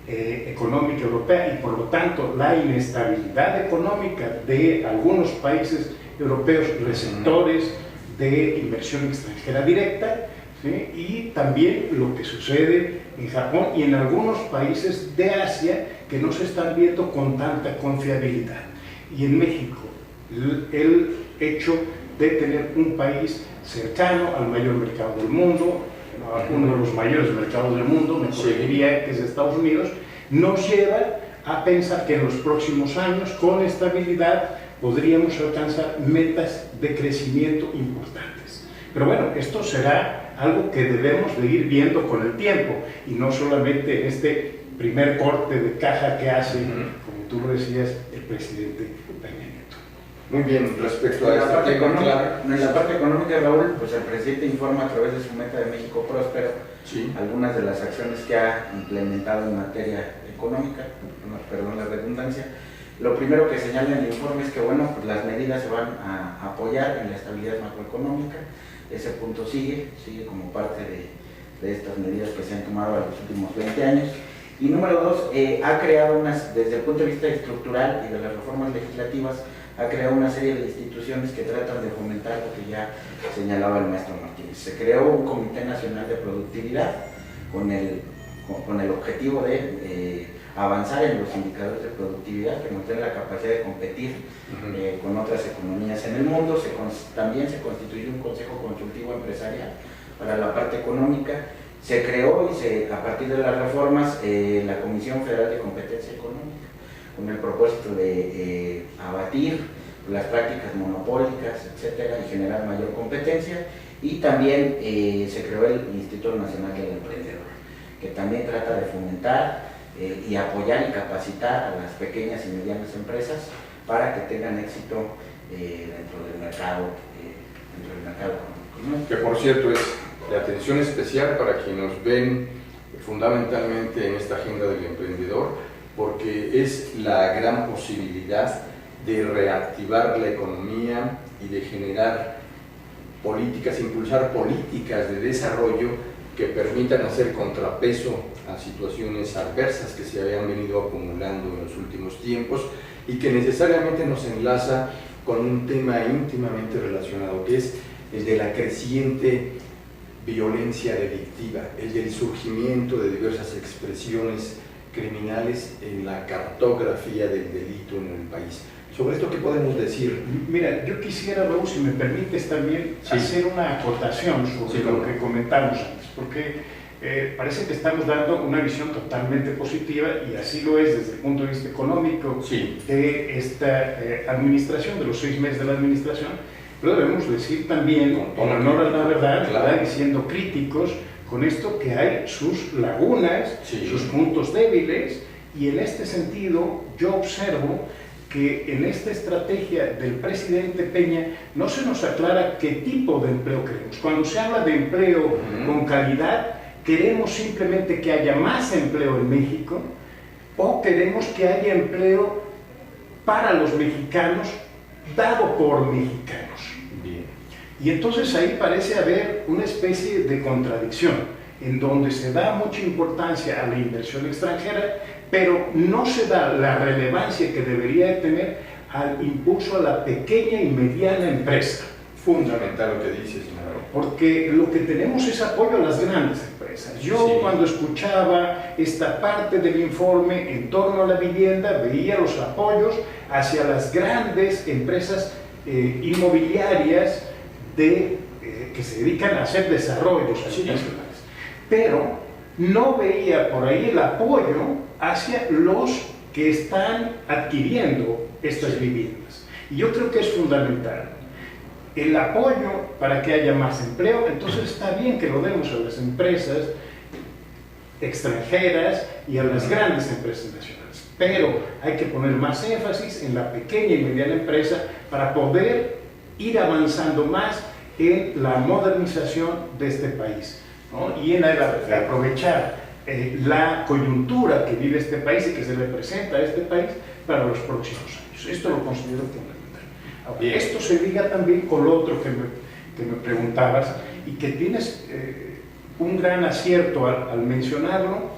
económica europea, y por lo tanto la inestabilidad económica de algunos países europeos receptores de inversión extranjera directa, ¿sí? Y también lo que sucede en Japón y en algunos países de Asia que no se están viendo con tanta confiabilidad. Y en México, el hecho de tener un país cercano al mayor mercado del mundo, uno de los mayores mercados del mundo, me corregiría que es Estados Unidos, nos lleva a pensar que en los próximos años, con estabilidad, podríamos alcanzar metas de crecimiento importantes. Pero bueno, esto será algo que debemos de ir viendo con el tiempo, y no solamente en este primer corte de caja que hace, como tú lo decías, el presidente Peña Nieto. Muy bien, respecto a en esta la parte económica, Raúl, pues el presidente informa a través de su meta de México Próspero algunas de las acciones que ha implementado en materia económica, perdón la redundancia. Lo primero que señala en el informe es que, bueno, pues las medidas se van a apoyar en la estabilidad macroeconómica. Ese punto sigue como parte de estas medidas que se han tomado en los últimos 20 años. Y número 2, ha creado desde el punto de vista estructural y de las reformas legislativas, ha creado una serie de instituciones que tratan de fomentar lo que ya señalaba el maestro Martínez. Se creó un Comité Nacional de Productividad con el objetivo de avanzar en los indicadores de productividad, que nos den la capacidad de competir con otras economías en el mundo. También se constituyó un Consejo Consultivo Empresarial para la parte económica. Se creó a partir de las reformas la Comisión Federal de Competencia Económica, con el propósito de abatir las prácticas monopólicas, etcétera, y generar mayor competencia. Y también se creó el Instituto Nacional del Emprendedor, que también trata de fomentar y apoyar y capacitar a las pequeñas y medianas empresas para que tengan éxito dentro del mercado económico, ¿no? Que por cierto es de atención especial para quienes nos ven fundamentalmente en esta agenda del emprendedor, porque es la gran posibilidad de reactivar la economía y de generar políticas, impulsar políticas de desarrollo que permitan hacer contrapeso a situaciones adversas que se habían venido acumulando en los últimos tiempos y que necesariamente nos enlaza con un tema íntimamente relacionado, que es el de la creciente violencia delictiva, el del surgimiento de diversas expresiones criminales en la cartografía del delito en el país. ¿Sobre esto qué podemos decir? Mira, yo quisiera, Raúl, si me permites también hacer una acotación sobre lo que comentamos antes, porque parece que estamos dando una visión totalmente positiva, y así lo es desde el punto de vista económico de esta administración, de los 6 meses de la administración, pero debemos decir también, con honor a la verdad, y siendo críticos con esto, que hay sus lagunas, sus puntos débiles, y en este sentido yo observo que en esta estrategia del presidente Peña no se nos aclara qué tipo de empleo queremos. Cuando se habla de empleo con calidad, ¿queremos simplemente que haya más empleo en México o queremos que haya empleo para los mexicanos dado por mexicanos? Bien. Y entonces ahí parece haber una especie de contradicción en donde se da mucha importancia a la inversión extranjera, pero no se da la relevancia que debería de tener al impulso a la pequeña y mediana empresa. Fundamental lo que dices, señor. Porque lo que tenemos es apoyo a las grandes empresas. Yo cuando escuchaba esta parte del informe en torno a la vivienda, veía los apoyos hacia las grandes empresas inmobiliarias que se dedican a hacer desarrollos habitacionales. Pero no veía por ahí el apoyo hacia los que están adquiriendo estas viviendas. Y yo creo que es fundamental el apoyo para que haya más empleo. Entonces está bien que lo demos a las empresas extranjeras y a las grandes empresas nacionales, pero hay que poner más énfasis en la pequeña y mediana empresa para poder ir avanzando más en la modernización de este país, ¿no? Y en aprovechar la coyuntura que vive este país y que se le presenta a este país para los próximos años. Esto lo considero fundamental. Ahora, esto se liga también con lo otro que me preguntabas y que tienes un gran acierto al mencionarlo,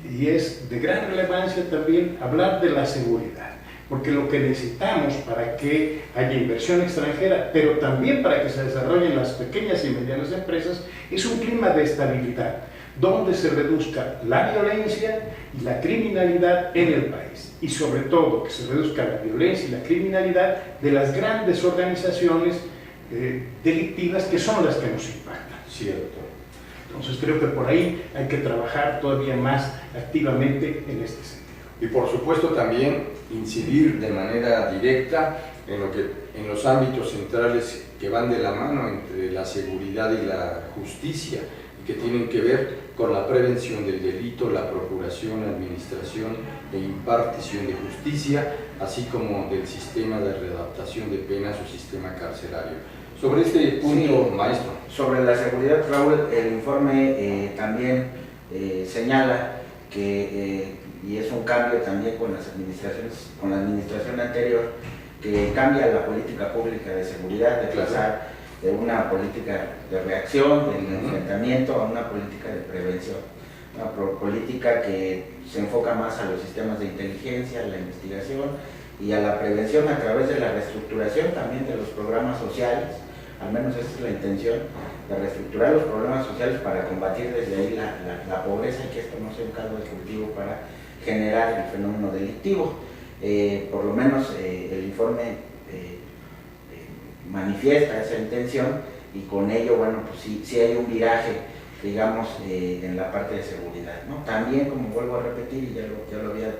y es de gran relevancia también hablar de la seguridad, porque lo que necesitamos para que haya inversión extranjera, pero también para que se desarrollen las pequeñas y medianas empresas, es un clima de estabilidad, donde se reduzca la violencia y la criminalidad en el país, y sobre todo que se reduzca la violencia y la criminalidad de las grandes organizaciones delictivas que son las que nos impactan. Cierto. Entonces creo que por ahí hay que trabajar todavía más activamente en este sentido. Y por supuesto también incidir de manera directa en los ámbitos centrales que van de la mano entre la seguridad y la justicia, y que tienen que ver con la prevención del delito, la procuración, administración e impartición de justicia, así como del sistema de readaptación de penas o sistema carcelario. Sobre este punto, maestro. Sobre la seguridad, Raúl, el informe también señala que, y es un cambio también con las administraciones, con la administración anterior, que cambia la política pública de seguridad, de pasar de una política de reacción, de enfrentamiento, a una política de prevención. Una política que se enfoca más a los sistemas de inteligencia, a la investigación y a la prevención a través de la reestructuración también de los programas sociales. Al menos esa es la intención, de reestructurar los problemas sociales para combatir desde ahí la pobreza, y que esto no sea un caldo de cultivo para generar el fenómeno delictivo. Por lo menos el informe manifiesta esa intención, y con ello, bueno, pues sí hay un viraje, digamos, en la parte de seguridad, ¿no? También, como vuelvo a repetir, y ya lo había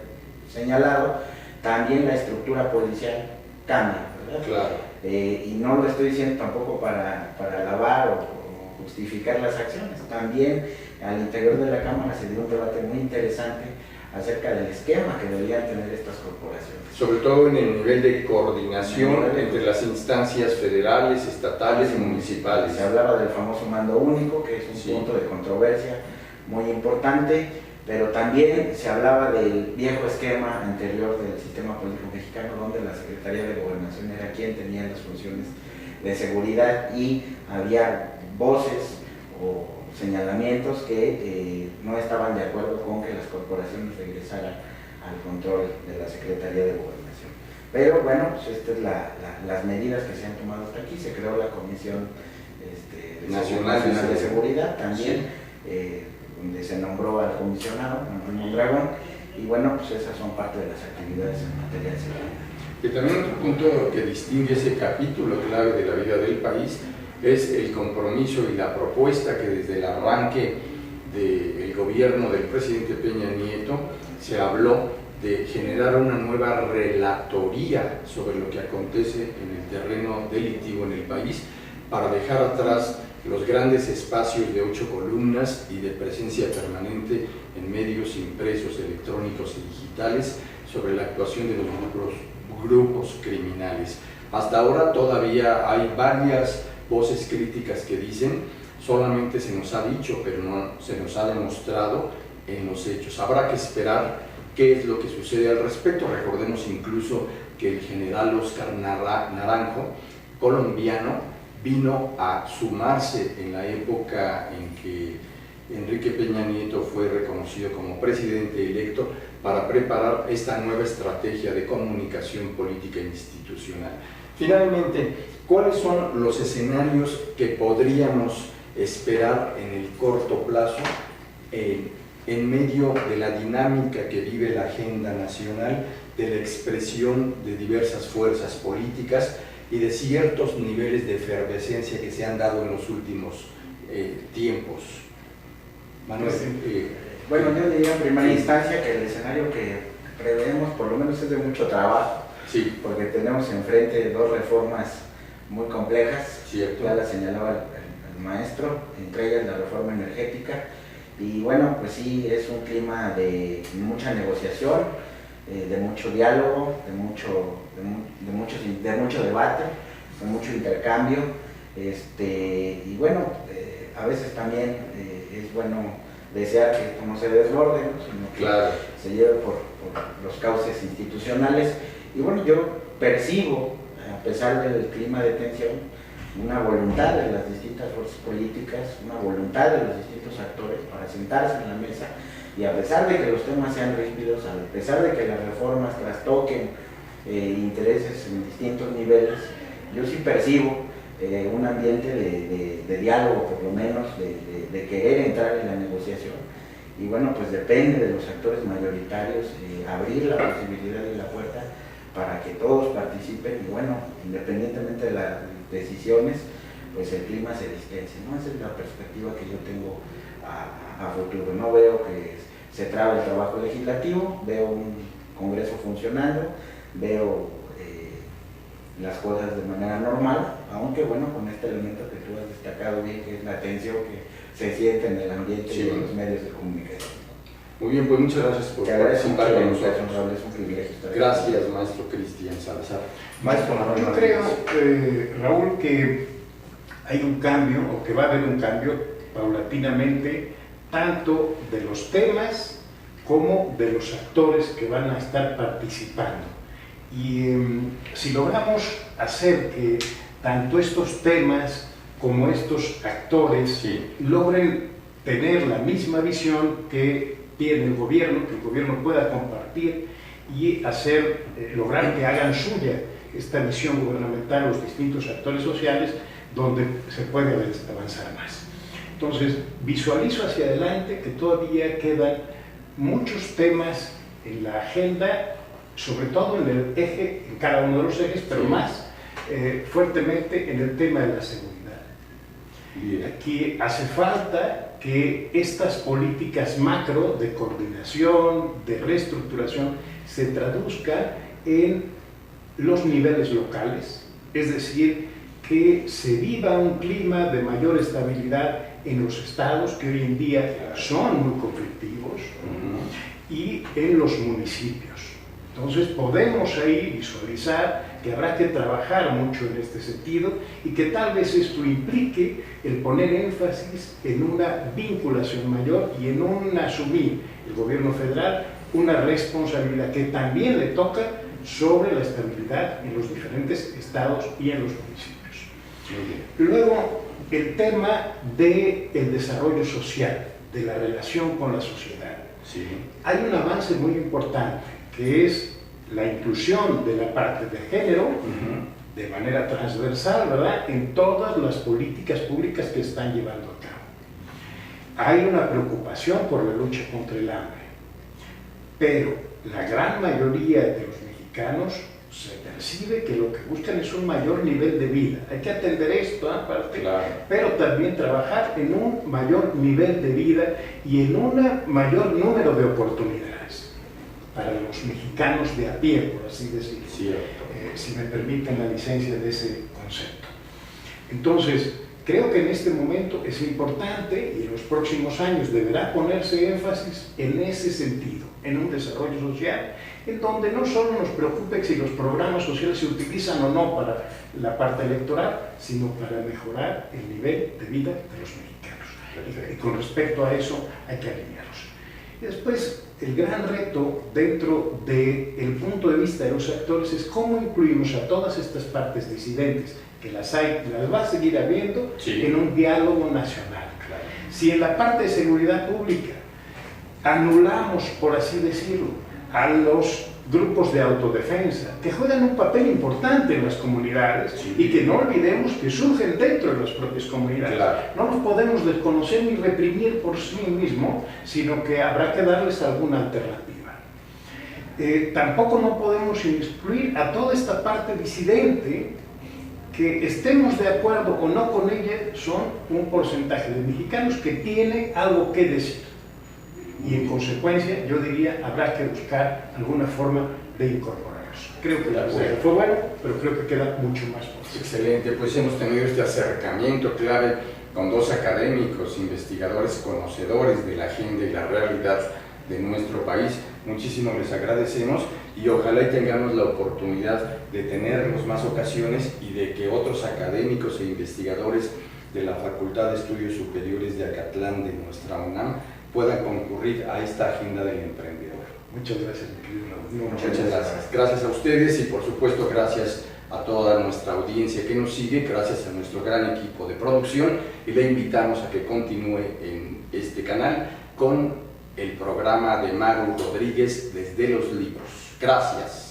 señalado, también la estructura policial cambia, ¿verdad? Claro. Y no lo estoy diciendo tampoco para alabar o justificar las acciones. También al interior de la Cámara se dio un debate muy interesante acerca del esquema que deberían tener estas corporaciones. Sobre todo en el nivel de coordinación entre las instancias federales, estatales y municipales. Se hablaba del famoso mando único, que es un punto de controversia muy importante, pero también se hablaba del viejo esquema anterior del sistema político mexicano, donde la Secretaría de Gobernación era quien tenía las funciones de seguridad y había voces o señalamientos que no estaban de acuerdo con que las corporaciones regresaran al control de la Secretaría de Gobernación. Pero bueno, pues estas son las medidas que se han tomado hasta aquí. Se creó la Comisión Nacional de Seguridad también, donde se nombró al comisionado, Manuel Mondragón, y bueno, pues esas son parte de las actividades en materia de seguridad. Y también otro punto que distingue ese capítulo clave de la vida del país es el compromiso y la propuesta que desde el arranque del gobierno del presidente Peña Nieto se habló de generar una nueva relatoría sobre lo que acontece en el terreno delictivo en el país, para dejar atrás los grandes espacios de 8 columnas y de presencia permanente en medios impresos, electrónicos y digitales sobre la actuación de los grupos criminales. Hasta ahora todavía hay varias voces críticas que dicen: solamente se nos ha dicho, pero no se nos ha demostrado en los hechos. Habrá que esperar qué es lo que sucede al respecto. Recordemos incluso que el general Óscar Naranjo, colombiano, vino a sumarse en la época en que Enrique Peña Nieto fue reconocido como presidente electo para preparar esta nueva estrategia de comunicación política e institucional. Finalmente, ¿cuáles son los escenarios que podríamos esperar en el corto plazo en medio de la dinámica que vive la agenda nacional, de la expresión de diversas fuerzas políticas y de ciertos niveles de efervescencia que se han dado en los últimos tiempos? Manuel. Bueno, yo diría en primera instancia que el escenario que preveemos por lo menos es de mucho trabajo, sí, porque tenemos enfrente 2 reformas muy complejas, cierto, ya las señalaba el maestro, entre ellas la reforma energética, y bueno, pues sí, es un clima de mucha negociación, de mucho diálogo, de mucho debate, de mucho intercambio, y bueno, a veces también es bueno desear que esto no se desborde, ¿no? Sino que claro, se lleve por los cauces institucionales. Y bueno, yo percibo, a pesar del clima de tensión, una voluntad de las distintas fuerzas políticas, una voluntad de los distintos actores para sentarse en la mesa, y a pesar de que los temas sean rígidos, a pesar de que las reformas trastoquen intereses en distintos niveles, yo sí percibo un ambiente de diálogo, por lo menos, de querer entrar en la negociación. Y bueno, pues depende de los actores mayoritarios abrir la posibilidad y la puerta para que todos participen, y bueno, independientemente de las decisiones, pues el clima se distense, ¿no? Esa es la perspectiva que yo tengo a futuro. No veo que se trabe el trabajo legislativo, veo un Congreso funcionando, veo las cosas de manera normal, aunque bueno, con este elemento que tú has destacado bien, que es la tensión que se siente en el ambiente y en los medios de comunicación. Muy bien, pues muchas gracias por participar con nosotros. Es un privilegio estar aquí. Gracias, maestro Cristian Salazar. Maestro Manuel. Yo creo, Raúl, que hay un cambio, o que va a haber un cambio paulatinamente, tanto de los temas como de los actores que van a estar participando. Y si logramos hacer que tanto estos temas como estos actores logren tener la misma visión que tiene el gobierno, que el gobierno pueda compartir y lograr que hagan suya esta visión gubernamental los distintos actores sociales, donde se puede avanzar más. Entonces, visualizo hacia adelante que todavía quedan muchos temas en la agenda, sobre todo en el eje, en cada uno de los ejes, pero más fuertemente en el tema de la seguridad. Bien. Aquí hace falta que estas políticas macro de coordinación, de reestructuración, se traduzcan en los niveles locales, es decir, que se viva un clima de mayor estabilidad en los estados, que hoy en día son muy conflictivos, y en los municipios. Entonces podemos ahí visualizar que habrá que trabajar mucho en este sentido y que tal vez esto implique el poner énfasis en una vinculación mayor y en un asumir el gobierno federal una responsabilidad que también le toca sobre la estabilidad en los diferentes estados y en los municipios. Luego, el tema del desarrollo social, de la relación con la sociedad. Sí. Hay un avance muy importante, que es la inclusión de la parte de género de manera transversal, ¿verdad?, en todas las políticas públicas que están llevando a cabo. Hay una preocupación por la lucha contra el hambre, pero la gran mayoría de los mexicanos se percibe que lo que buscan es un mayor nivel de vida. Hay que atender esto aparte, pero también trabajar en un mayor nivel de vida y en un mayor número de oportunidades para los mexicanos de a pie, por así decirlo, si me permiten la licencia de ese concepto. Entonces, creo que en este momento es importante y en los próximos años deberá ponerse énfasis en ese sentido, en un desarrollo social, en donde no solo nos preocupe si los programas sociales se utilizan o no para la parte electoral, sino para mejorar el nivel de vida de los mexicanos. Y con respecto a eso hay que alinearlos. Y después, el gran reto dentro del punto de vista de los actores es cómo incluimos a todas estas partes disidentes, que las hay, las va a seguir habiendo, en un diálogo nacional. Si en la parte de seguridad pública anulamos, por así decirlo, a los grupos de autodefensa, que juegan un papel importante en las comunidades y que no olvidemos que surgen dentro de las propias comunidades. No los podemos desconocer ni reprimir por sí mismos, sino que habrá que darles alguna alternativa. Tampoco no podemos excluir a toda esta parte disidente, que estemos de acuerdo o no con ella, son un porcentaje de mexicanos que tiene algo que decir. Y en consecuencia, yo diría, habrá que buscar alguna forma de incorporarlos. Creo que la fue bueno, pero creo que queda mucho más posible. Excelente, pues hemos tenido este acercamiento clave con dos académicos, investigadores, conocedores de la agenda y la realidad de nuestro país. Muchísimo les agradecemos y ojalá y tengamos la oportunidad de tenerlos más ocasiones y de que otros académicos e investigadores de la Facultad de Estudios Superiores de Acatlán de nuestra UNAM puedan concurrir a esta agenda del emprendedor. Muchas gracias, mi querido. Muchas gracias. Gracias a ustedes y por supuesto gracias a toda nuestra audiencia que nos sigue, gracias a nuestro gran equipo de producción y le invitamos a que continúe en este canal con el programa de Maru Rodríguez Desde los Libros. Gracias.